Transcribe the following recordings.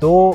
2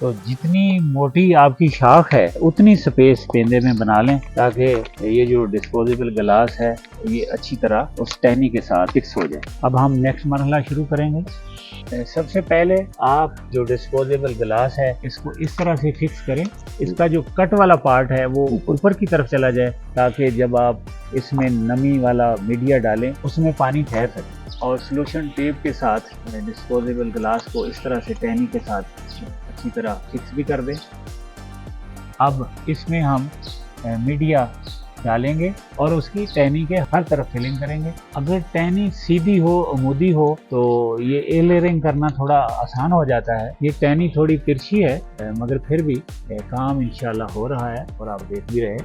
تو جتنی موٹی آپ کی شاخ ہے اتنی سپیس پیندے میں بنا لیں تاکہ یہ جو ڈسپوزیبل گلاس ہے یہ اچھی طرح اس ٹہنی کے ساتھ فکس ہو جائے۔ اب ہم نیکسٹ مرحلہ شروع کریں گے۔ سب سے پہلے آپ جو ڈسپوزیبل گلاس ہے اس کو اس طرح سے فکس کریں، اس کا جو کٹ والا پارٹ ہے وہ اوپر کی طرف چلا جائے تاکہ جب آپ اس میں نمی والا میڈیا ڈالیں اس میں پانی ٹھہر سکے، اور سلوشن ٹیپ کے ساتھ ڈسپوزیبل گلاس کو اس طرح سے ٹہنی کے ساتھ اچھی طرح فکس بھی کر دیں۔ اب اس میں ہم میڈیا ڈالیں گے اور اس کی ٹہنی کے ہر طرف فلنگ کریں گے۔ اگر ٹہنی سیدھی ہو عمودی ہو تو یہ ایئر لیئرنگ کرنا تھوڑا آسان ہو جاتا ہے۔ یہ ٹہنی تھوڑی ترچھی ہے مگر پھر بھی کام انشاءاللہ ہو رہا ہے اور آپ دیکھ بھی رہے۔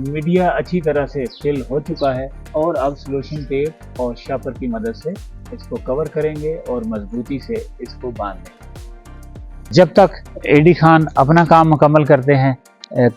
میڈیا اچھی طرح سے فل ہو چکا ہے اور اب سلوشن ٹیپ اور شاپر کی مدد سے اس کو کور کریں گے اور مضبوطی سے اس کو باندھ دیں گے۔ جب تک اے ڈی خان اپنا کام مکمل کرتے ہیں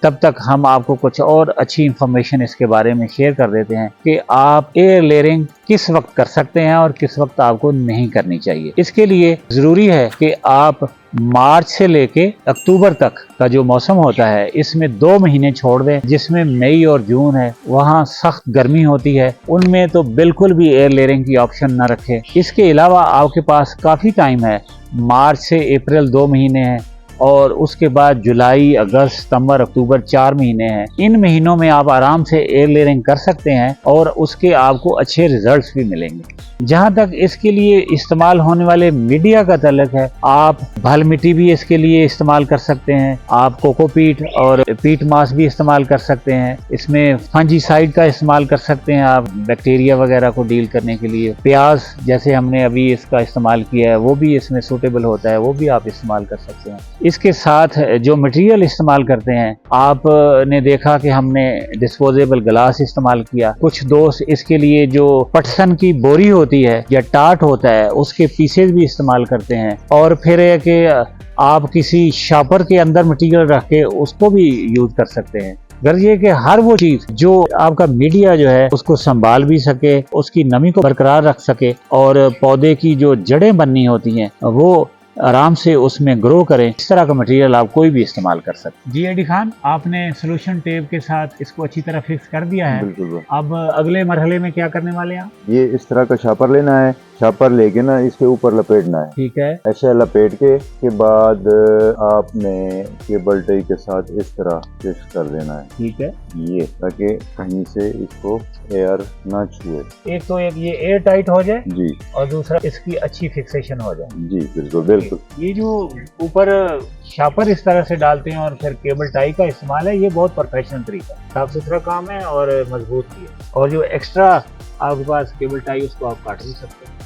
تب تک ہم آپ کو کچھ اور اچھی انفارمیشن اس کے بارے میں شیئر کر دیتے ہیں کہ آپ ایئر لیئرنگ کس وقت کر سکتے ہیں اور کس وقت آپ کو نہیں کرنی چاہیے۔ اس کے لیے ضروری ہے کہ آپ مارچ سے لے کے اکتوبر تک کا جو موسم ہوتا ہے اس میں 2 مہینے چھوڑ دیں، جس میں مئی اور جون ہے وہاں سخت گرمی ہوتی ہے، ان میں تو بالکل بھی ایئر لیئرنگ کی آپشن نہ رکھیں۔ اس کے علاوہ آپ کے پاس کافی ٹائم ہے، مارچ سے اپریل 2 مہینے ہیں اور اس کے بعد جولائی، اگست، ستمبر، اکتوبر 4 مہینے ہیں۔ ان مہینوں میں آپ آرام سے ایئر لیئرنگ کر سکتے ہیں اور اس کے آپ کو اچھے ریزلٹس بھی ملیں گے۔ جہاں تک اس کے لیے استعمال ہونے والے میڈیا کا تعلق ہے، آپ بھل مٹی بھی اس کے لیے استعمال کر سکتے ہیں، آپ کوکو پیٹ اور پیٹ ماس بھی استعمال کر سکتے ہیں، اس میں فنجی سائڈ کا استعمال کر سکتے ہیں آپ بیکٹیریا وغیرہ کو ڈیل کرنے کے لیے۔ پیاز جیسے ہم نے ابھی اس کا استعمال کیا ہے وہ بھی اس میں سوٹیبل ہوتا ہے، وہ بھی آپ استعمال کر سکتے ہیں۔ اس کے ساتھ جو مٹیریل استعمال کرتے ہیں، آپ نے دیکھا کہ ہم نے ڈسپوزیبل گلاس استعمال کیا، کچھ دوست اس کے لیے جو پٹسن کی بوری ہوتی ہے یا ٹاٹ ہوتا ہے اس کے پیسز بھی استعمال کرتے ہیں، اور پھر ہے کہ آپ کسی شاپر کے اندر مٹیریل رکھ کے اس کو بھی یوز کر سکتے ہیں۔ غرض یہ کہ ہر وہ چیز جو آپ کا میڈیا جو ہے اس کو سنبھال بھی سکے، اس کی نمی کو برقرار رکھ سکے اور پودے کی جو جڑیں بننی ہوتی ہیں وہ آرام سے اس میں گرو کریں، اس طرح کا مٹیریل آپ کوئی بھی استعمال کر سکتے۔ جی ایڈی خان، آپ نے سلوشن ٹیپ کے ساتھ اس کو اچھی طرح فکس کر دیا ہے، بالکل۔ اب اگلے مرحلے میں کیا کرنے والے ہیں؟ یہ اس طرح کا شاپر لینا ہے، شاپر لے کے نا اس کے اوپر لپیٹنا ہے، ٹھیک ہے۔ ایسے لپیٹ کے بعد آپ نے کیبل ٹائی کے ساتھ اس طرح فکس کر دینا ہے، ٹھیک ہے، یہ تاکہ کہیں سے اس کو ایئر نہ چھوئے۔ ایک تو یہ ایئر ٹائٹ ہو جائے جی، اور دوسرا اس کی اچھی فکسیشن ہو جائے۔ جی بالکل بالکل۔ یہ جو اوپر شاپر اس طرح سے ڈالتے ہیں اور پھر کیبل ٹائی کا استعمال ہے، یہ بہت پروفیشنل طریقہ ہے، صاف ستھرا کام ہے اور مضبوط بھی ہے، اور جو ایکسٹرا آپ کے پاس کیبل ٹائی اس کو آپ کاٹ بھی سکتے ہیں،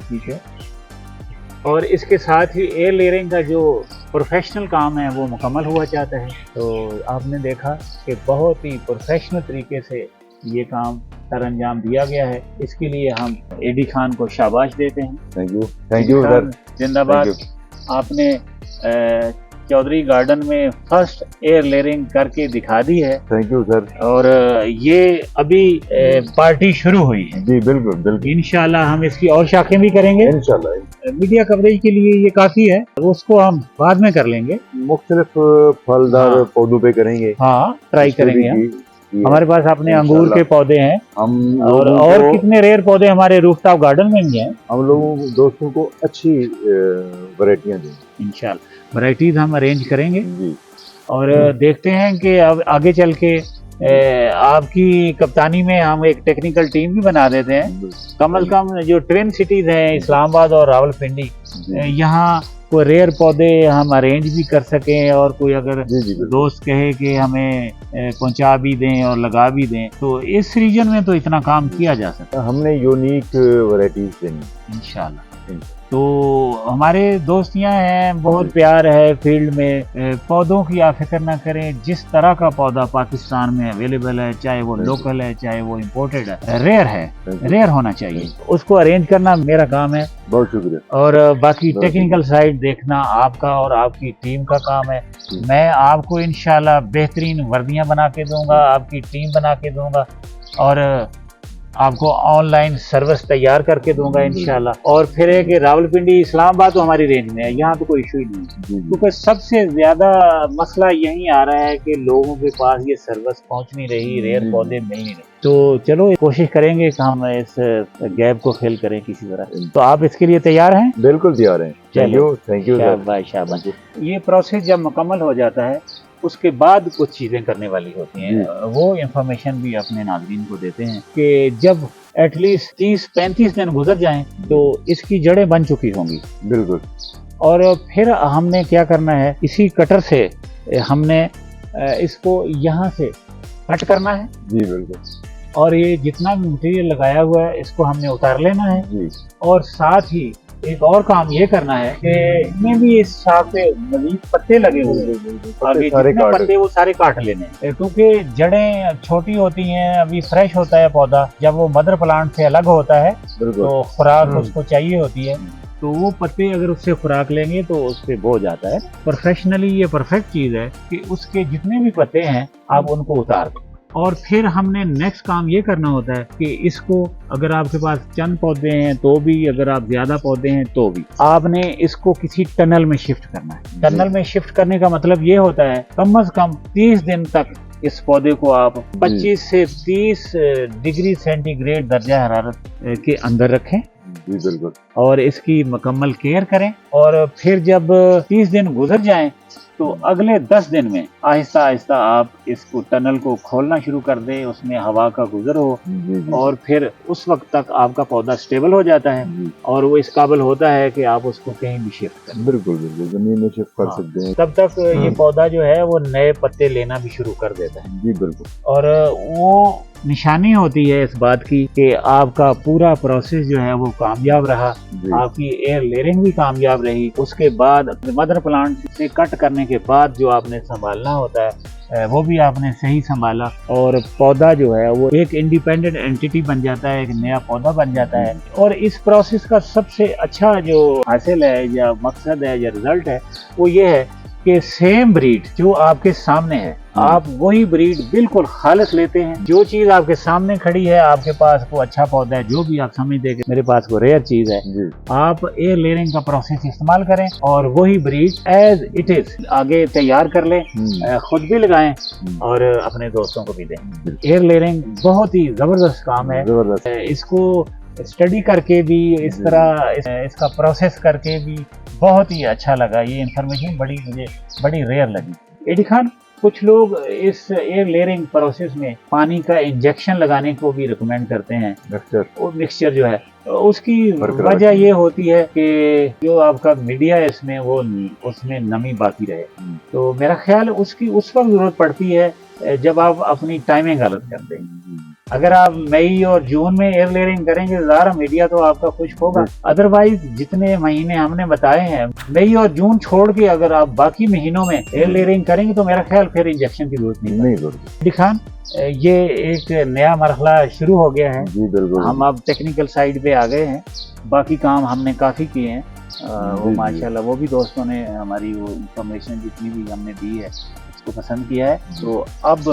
ٹھیک ہے۔ اور اس کے ساتھ ہی ایئر لیئرنگ کا جو پروفیشنل کام ہے وہ مکمل ہوا چاہتا ہے، تو آپ نے دیکھا کہ بہت ہی پروفیشنل طریقے سے یہ کام سر انجام دیا گیا ہے۔ اس کے لیے ہم اے ڈی خان کو شاباش دیتے ہیں۔ تھینک یو سر، زندہ باد۔ آپ نے چودھری گارڈن میں فرسٹ ایئر لیئرنگ کر کے دکھا دی ہے، تھینک یو سر، اور یہ ابھی پارٹی شروع ہوئی ہے۔ جی بالکل بالکل، انشاءاللہ ہم اس کی اور شاخیں بھی کریں گے۔ انشاءاللہ میڈیا کوریج کے لیے یہ کافی ہے، اس کو ہم بعد میں کر لیں گے، مختلف پھلدار پودوں پہ کریں گے، ہاں ٹرائی کریں گے ہم۔ ہمارے پاس اپنے انگور کے پودے ہیں، ہم اور کتنے ریئر پودے ہمارے روف ٹاپ گارڈن میں بھی ہیں۔ ہم لوگوں دوستوں کو اچھی ورائٹیاں دیں انشاءاللہ ورائٹیز ہم ارینج کریں گے، جی، اور دیکھتے ہیں کہ اب آگے چل کے آپ کی کپتانی میں ہم ایک ٹیکنیکل ٹیم بھی بنا دیتے ہیں، کم از کم جو ٹوین سٹیز ہیں اسلام آباد اور راول پنڈی، یہاں کوئی ریئر پودے ہم ارینج بھی کر سکیں، اور کوئی اگر دوست کہے کہ ہمیں پہنچا بھی دیں اور لگا بھی دیں تو اس ریجن میں تو اتنا کام کیا جا سکتا۔ ہم نے یونیک ورائٹیز دینی انشاءاللہ۔ تو ہمارے دوست یہاں ہیں، بہت پیار ہے فیلڈ میں، پودوں کی آپ فکر نہ کریں، جس طرح کا پودا پاکستان میں اویلیبل ہے، چاہے وہ لوکل ہے چاہے وہ امپورٹڈ ہے، ریئر ہے، ریئر ہونا چاہیے، اس کو ارینج کرنا میرا کام ہے۔ بہت شکریہ۔ اور باقی ٹیکنیکل سائڈ دیکھنا آپ کا اور آپ کی ٹیم کا کام ہے۔ میں آپ کو انشاءاللہ بہترین وردیاں بنا کے دوں گا، آپ کی ٹیم بنا کے دوں گا، اور آپ کو آن لائن سروس تیار کر کے دوں گا انشاءاللہ. اور پھر ہے کہ راولپنڈی اسلام آباد تو ہماری رینج میں ہے, یہاں تو کوئی ایشو ہی نہیں ہے, کیونکہ سب سے زیادہ مسئلہ یہی آ رہا ہے کہ لوگوں کے پاس یہ سروس پہنچ نہیں رہی, ریئر پودے مل نہیں رہے. تو چلو کوشش کریں گے کہ ہم اس گیپ کو فل کریں کسی طرح. تو آپ اس کے لیے تیار ہیں؟ بالکل تیار ہیں. Thank you. شاباش. یہ پروسیس جب مکمل ہو جاتا ہے اس کے بعد کچھ چیزیں کرنے والی ہوتی ہیں, وہ انفارمیشن بھی اپنے ناظرین کو دیتے ہیں کہ جب ایٹ لیسٹ 30-35 دن گزر جائیں تو اس کی جڑیں بن چکی ہوں گی. بالکل. اور پھر ہم نے کیا کرنا ہے, اسی کٹر سے ہم نے اس کو یہاں سے کٹ کرنا ہے. جی بالکل. اور یہ جتنا بھی مٹیریل لگایا ہوا ہے اس کو ہم نے اتار لینا ہے. جی. اور ساتھ ہی ایک اور کام یہ کرنا ہے کہ اس میں بھی اس شاخ پہ مزید پتے لگے ہوئے ہیں, پتے وہ سارے کاٹ لینے ہیں, کیونکہ جڑیں چھوٹی ہوتی ہیں, ابھی فریش ہوتا ہے پودا, جب وہ مدر پلانٹ سے الگ ہوتا ہے تو خوراک اس کو چاہیے ہوتی ہے, تو وہ پتے اگر اس سے خوراک لیں گے تو اس پہ بو جاتا ہے. پروفیشنلی یہ پرفیکٹ چیز ہے کہ اس کے جتنے بھی پتے ہیں آپ ان کو اتار دیں. اور پھر ہم نے نیکسٹ کام یہ کرنا ہوتا ہے کہ اس کو اگر آپ کے پاس چند پودے ہیں تو بھی, اگر آپ زیادہ پودے ہیں تو بھی, آپ نے اس کو کسی ٹنل میں شفٹ کرنا ہے. ٹنل میں شفٹ کرنے کا مطلب یہ ہوتا ہے کم از کم 30 دن تک اس پودے کو آپ 25 سے 30 ڈگری سینٹی گریڈ درجہ حرارت کے اندر رکھیں. جی بالکل. اور اس کی مکمل کیئر کریں. اور پھر جب 30 دن گزر جائیں تو اگلے 10 دن میں آہستہ آہستہ آپ اس کو ٹنل کو کھولنا شروع کر دیں, اس میں ہوا کا گزر ہو, اور پھر اس وقت تک آپ کا پودا سٹیبل ہو جاتا ہے اور وہ اس قابل ہوتا ہے کہ آپ اس کو کہیں بھی شفٹ کریں. بالکل بالکل, زمین میں شفٹ کر سکتے ہیں. تب تک یہ پودا جو ہے وہ نئے پتے لینا بھی شروع کر دیتا ہے. جی بالکل. اور وہ نشانی ہوتی ہے اس بات کی کہ آپ کا پورا پروسیس جو ہے وہ کامیاب رہا, آپ کی ایئر لیئرنگ بھی کامیاب رہی. اس کے بعد مدر پلانٹ سے کٹ کرنے کے بعد جو آپ نے سنبھالنا ہوتا ہے وہ بھی آپ نے صحیح سنبھالا, اور پودا جو ہے وہ ایک انڈیپینڈنٹ اینٹیٹی بن جاتا ہے, ایک نیا پودا بن جاتا ہے. اور اس پروسیس کا سب سے اچھا جو حاصل ہے یا مقصد ہے یا رزلٹ ہے وہ یہ ہے کہ سیم بریڈ جو آپ کے سامنے ہے, آپ وہی بریڈ بالکل خالص لیتے ہیں. جو چیز آپ کے سامنے کھڑی ہے, آپ کے پاس کوئی اچھا پودا ہے, جو بھی آپ سمجھتے ہیں کہ میرے پاس کوئی ریئر چیز ہے, آپ ایئر لیئرنگ کا پروسیس استعمال کریں اور وہی بریڈ ایز اٹ از آگے تیار کر لیں, خود بھی لگائیں اور اپنے دوستوں کو بھی دیں. ایئر لیئرنگ بہت ہی زبردست کام ہے. اس کو اسٹڈی کر کے بھی, اس طرح اس کا پروسیس کر کے بھی بہت ہی اچھا لگا. یہ انفارمیشن مجھے بڑی ریئر لگی. ایڈی خان, کچھ لوگ اس ایئر لیئرنگ پروسیس میں پانی کا انجیکشن لگانے کو بھی ریکمینڈ کرتے ہیں. مکسچر جو ہے اس کی وجہ یہ ہوتی ہے کہ جو آپ کا میڈیا ہے اس میں نمی باقی رہے. تو میرا خیال اس کی اس وقت ضرورت پڑتی ہے جب آپ اپنی ٹائمنگ غلط کر دیں. اگر آپ مئی اور جون میں ایئر لیئرنگ کریں گے ظاہر میڈیا تو آپ کا خشک ہوگا. ادروائز جتنے مہینے ہم نے بتائے ہیں, مئی اور جون چھوڑ کے اگر آپ باقی مہینوں میں ایئر لیئرنگ کریں گے تو میرا خیال پھر انجیکشن کی ضرورت نہیں پڑے. خان, یہ ایک نیا مرحلہ شروع ہو گیا ہے. جی بالکل. ہم اب ٹیکنیکل سائیڈ پہ آ گئے ہیں, باقی کام ہم نے کافی کیے ہیں. وہ ماشاءاللہ وہ بھی دوستوں نے ہماری وہ انفارمیشن جتنی بھی ہم نے دی ہے اس کو پسند کیا ہے. تو اب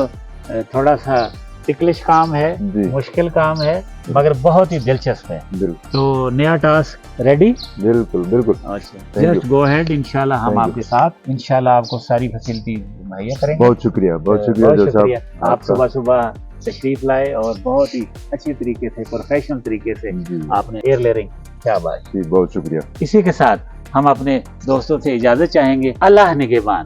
تھوڑا سا ٹکلش کام ہے, مشکل کام ہے, مگر بہت ہی دلچسپ ہے. تو نیا ٹاسک ریڈی؟ بالکل بالکل. Just go head. انشاءاللہ ہم آپ کے ساتھ, انشاءاللہ آپ کو ساری فیسلٹی مہیا کریں گے. بہت شکریہ, بہت شکریہ. آپ صبح تشریف لائے اور بہت ہی اچھی طریقے سے, پروفیشنل طریقے سے آپ نے ایئر لیئرنگ. کیا بات. بہت شکریہ. اسی کے ساتھ ہم اپنے دوستوں سے اجازت چاہیں گے. اللہ نگہبان.